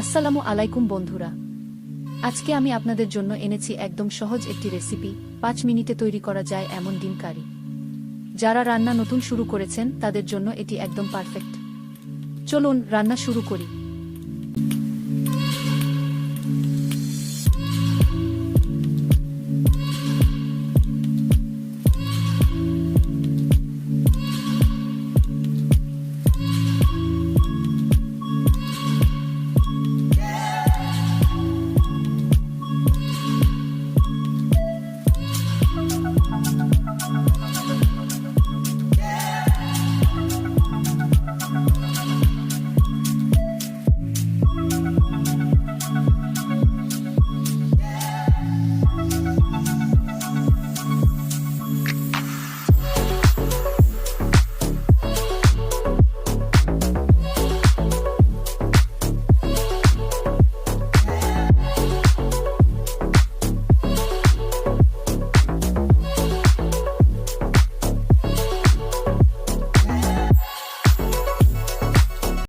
আসসালামু আলাইকুম বন্ধুরা। আজকে আমি আপনাদের জন্য এনেছি একদম সহজ একটি রেসিপি। 5 মিনিটে তৈরি করা যায় এমন ডিম কারি। যারা রান্না নতুন শুরু করেছেন তাদের জন্য এটি একদম পারফেক্ট। চলুন রান্না শুরু করি।